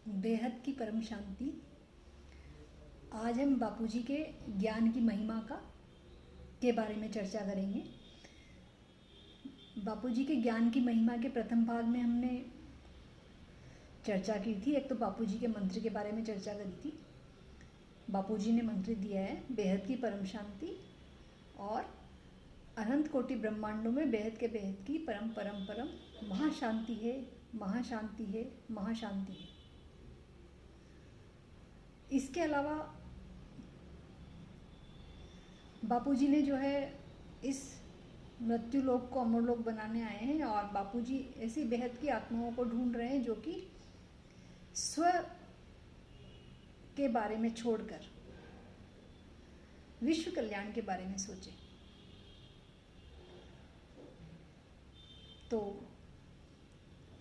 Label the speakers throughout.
Speaker 1: बेहद की परम शांति। आज हम बापूजी के ज्ञान की महिमा के बारे में चर्चा करेंगे। बापूजी के ज्ञान की महिमा के प्रथम भाग में हमने चर्चा की थी। एक तो बापूजी के मंत्र के बारे में चर्चा करी थी। बापूजी ने मंत्र दिया है बेहद की परम शांति और अनंत कोटि ब्रह्मांडों में बेहद के बेहद की परम परम परम महाशांति है, महाशांति है, महाशांति है। इसके अलावा बापूजी ने जो है इस मृत्यु लोक को अमर लोक बनाने आए हैं और बापूजी ऐसी बेहद की आत्माओं को ढूंढ रहे हैं जो कि स्व के बारे में छोड़कर विश्व कल्याण के बारे में सोचे। तो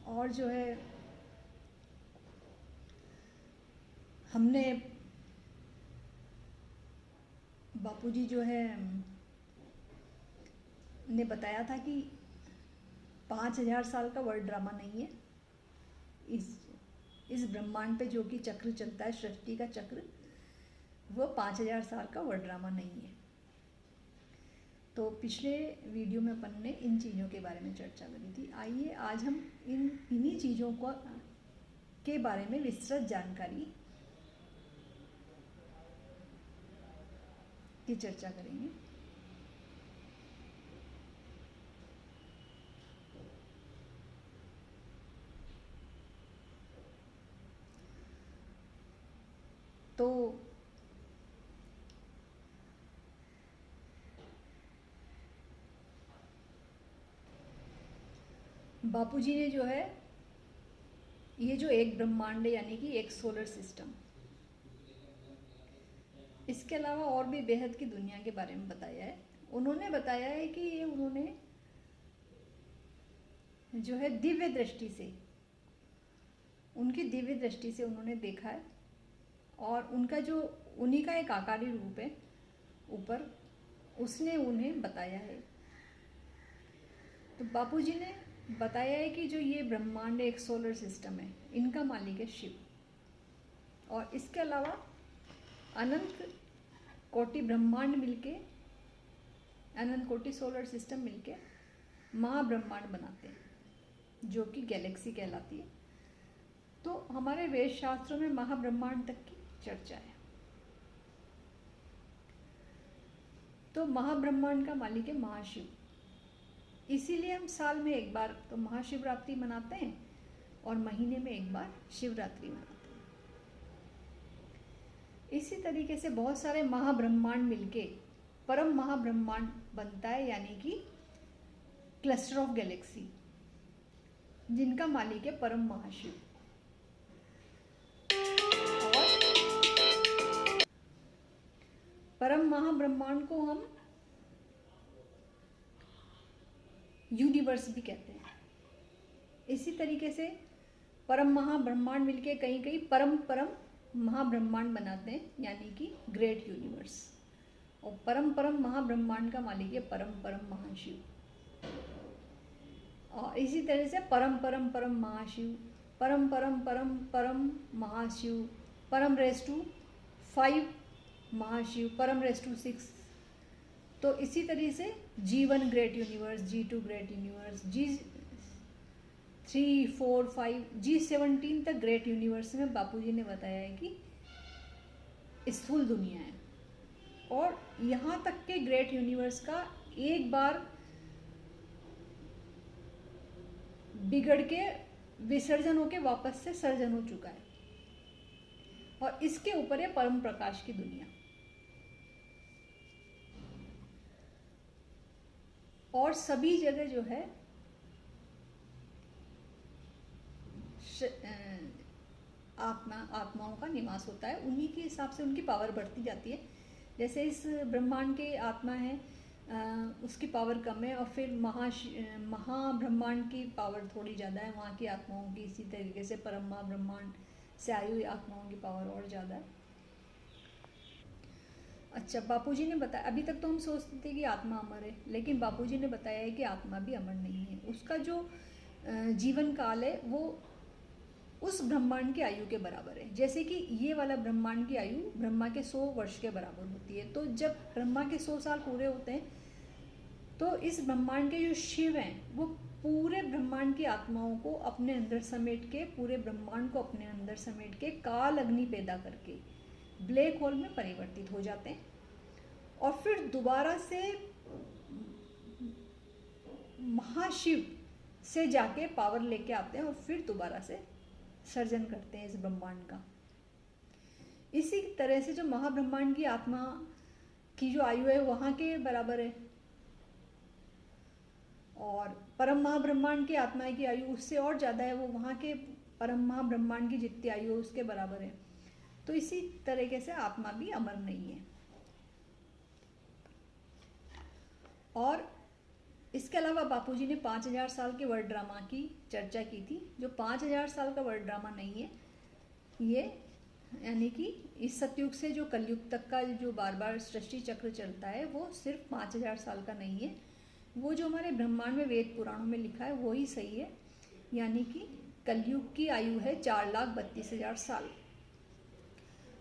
Speaker 1: और जो है हमने बापूजी जो है ने बताया था कि 5000 साल का वर्ल्ड ड्रामा नहीं है। इस ब्रह्मांड पे जो कि चक्र चलता है, सृष्टि का चक्र, वो 5000 साल का वर्ल्ड ड्रामा नहीं है। तो पिछले वीडियो में अपन ने इन चीज़ों के बारे में चर्चा करी थी। आइए आज हम इन्हीं चीज़ों के बारे में विस्तृत जानकारी की चर्चा करेंगे। तो बापूजी ने जो है ये जो एक ब्रह्मांड यानी कि एक सोलर सिस्टम, इसके अलावा और भी बेहद की दुनिया के बारे में बताया है। उन्होंने बताया है कि ये उन्होंने जो है दिव्य दृष्टि से, उनकी दिव्य दृष्टि से उन्होंने देखा है और उनका जो उन्हीं का एक आकारी रूप है ऊपर, उसने उन्हें बताया है। तो बापूजी ने बताया है कि जो ये ब्रह्मांड एक सोलर सिस्टम है, इनका मालिक है शिव और इसके अलावा अनंत कोटि ब्रह्मांड मिलके, अनंत कोटि सोलर सिस्टम मिलके महाब्रह्मांड बनाते हैं जो कि गैलेक्सी कहलाती है। तो हमारे वेद शास्त्रों में महाब्रह्मांड तक की चर्चा है। तो महाब्रह्मांड का मालिक है महाशिव। इसीलिए हम साल में एक बार तो महाशिवरात्रि मनाते हैं और महीने में एक बार शिवरात्रि मनाते हैं। इसी तरीके से बहुत सारे महाब्रह्मांड मिलके परम महाब्रह्मांड बनता है, यानी कि क्लस्टर ऑफ गैलेक्सी, जिनका मालिक है परम महाशिव। और परम महाब्रह्मांड को हम यूनिवर्स भी कहते हैं। इसी तरीके से परम महाब्रह्मांड मिलके कहीं कहीं परम परम महाब्रह्मांड बनाते हैं, यानी कि ग्रेट यूनिवर्स। और परम परम महाब्रह्मांड का मालिक है परम परम महाशिव। और इसी तरह से परम परम परम महाशिव, परम परम परम परम महाशिव, परम रेस टू 5 महाशिव, परम रेस टू 6। तो इसी तरीके से G1 great universe, G2 great universe, G3, 4, 5, G17 तक ग्रेट यूनिवर्स में बापूजी ने बताया है कि स्थूल दुनिया है। और यहाँ तक के ग्रेट यूनिवर्स का एक बार बिगड़ के विसर्जन होके वापस से सर्जन हो चुका है और इसके ऊपर है परम प्रकाश की दुनिया। और सभी जगह जो है आत्माओं का निवास होता है। उन्हीं के हिसाब से उनकी पावर बढ़ती जाती है। जैसे इस ब्रह्मांड के आत्मा है, उसकी पावर कम है और फिर महाब्रह्मांड की पावर थोड़ी ज़्यादा है वहाँ की आत्माओं की। इसी तरीके से परम महाब्रह्मांड से आई हुई आत्माओं की पावर और ज़्यादा है। अच्छा, बापूजी ने बताया, अभी तक तो हम सोचते थे कि आत्मा अमर है, लेकिन बापूजी ने बताया है कि आत्मा भी अमर नहीं है। उसका जो जीवन काल है वो उस ब्रह्मांड की आयु के बराबर है। जैसे कि ये वाला ब्रह्मांड की आयु ब्रह्मा के 100 वर्ष के बराबर होती है। तो जब ब्रह्मा के 100 साल पूरे होते हैं तो इस ब्रह्मांड के जो शिव हैं वो पूरे ब्रह्मांड की आत्माओं को अपने अंदर समेट के, पूरे ब्रह्मांड को अपने अंदर समेट के काल अग्नि पैदा करके ब्लैक होल में परिवर्तित हो जाते हैं और फिर दोबारा से महाशिव से जाके पावर लेके आते हैं और फिर दोबारा से सर्जन करते हैं इस ब्रह्मांड का। इसी तरह से जो महाब्रह्मांड की आत्मा की जो आयु है वहाँ के बराबर है और परम महाब्रह्मांड की आत्मा की आयु उससे और ज़्यादा है, वो वहाँ के परम महाब्रह्मांड की जितनी आयु है उसके बराबर है। तो इसी तरीके से आत्मा भी अमर नहीं है। और इसके अलावा बापूजी ने 5000 साल के वर्ल्ड ड्रामा की चर्चा की थी, जो 5000 साल का वर्ल्ड ड्रामा नहीं है ये, यानी कि इस सतयुग से जो कलयुग तक का जो बार बार सृष्टि चक्र चलता है वो सिर्फ 5000 साल का नहीं है। वो जो हमारे ब्रह्मांड में वेद पुराणों में लिखा है वो ही सही है, यानी कि कलयुग की आयु है 4,32,000 साल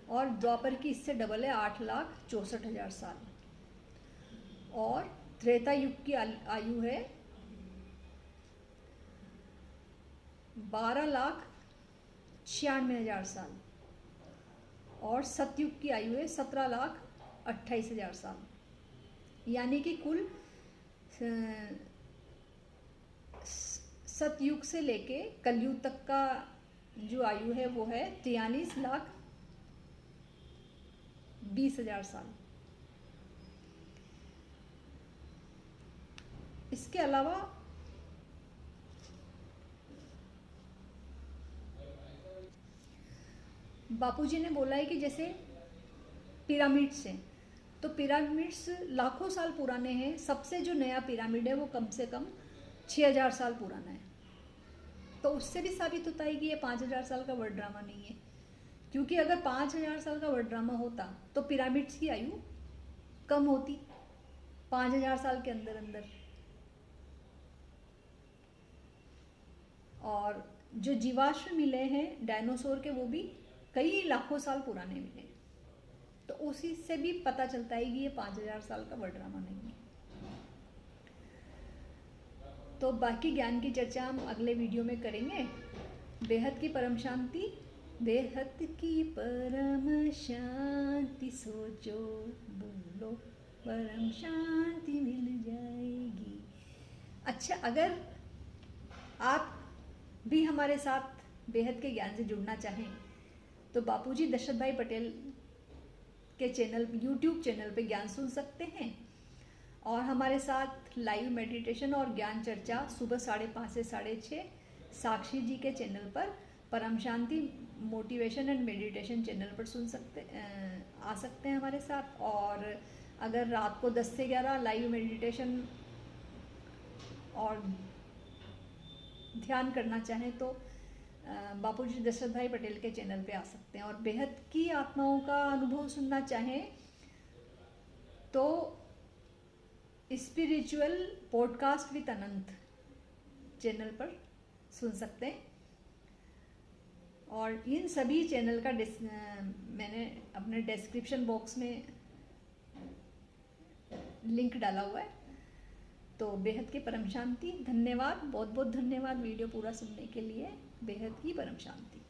Speaker 1: और द्वापर की इससे डबल है 8,64,000 साल और त्रेता युग की आयु है 12,96,000 साल और सतयुग की आयु है 17,28,000 साल, यानी कि कुल सतयुग से लेके कलयुग तक का जो आयु है वो है 43,20,000 साल। इसके अलावा बापूजी ने बोला है कि जैसे पिरामिड्स हैं तो पिरामिड्स लाखों साल पुराने हैं। सबसे जो नया पिरामिड है वो कम से कम 6,000 साल पुराना है। तो उससे भी साबित होता है कि ये 5,000 साल का वर्ल्ड ड्रामा नहीं है, क्योंकि अगर 5,000 साल का वर्ल्ड ड्रामा होता तो पिरामिड्स की आयु कम होती 5,000 साल के अंदर अंदर। और जो जीवाश्म मिले हैं डायनासोर के वो भी कई लाखों साल पुराने मिले, तो उसी से भी पता चलता है कि ये 5,000 साल का वर्ल्ड ड्रामा नहीं है। तो बाकी ज्ञान की चर्चा हम अगले वीडियो में करेंगे। बेहद की परम शांति, बेहद की परम शांति, सोचो बोलो परम शांति मिल जाएगी। अच्छा, अगर आप भी हमारे साथ बेहद के ज्ञान से जुड़ना चाहें तो बापूजी दशरथ भाई पटेल के चैनल, यूट्यूब चैनल पे ज्ञान सुन सकते हैं और हमारे साथ लाइव मेडिटेशन और ज्ञान चर्चा सुबह 5:30 से 6:30 साक्षी जी के चैनल पर परम शांति मोटिवेशन एंड मेडिटेशन चैनल पर आ सकते हैं हमारे साथ। और अगर रात को 10 से 11 लाइव मेडिटेशन और ध्यान करना चाहें तो बापूजी दशरथ भाई पटेल के चैनल पे आ सकते हैं। और बेहद की आत्माओं का अनुभव सुनना चाहें तो spiritual podcast with Anant channel पर सुन सकते हैं। और इन सभी चैनल का मैंने अपने डिस्क्रिप्शन बॉक्स में लिंक डाला हुआ है। तो बेहद की परम शांति, धन्यवाद, बहुत बहुत धन्यवाद वीडियो पूरा सुनने के लिए। बेहद की परम शांति।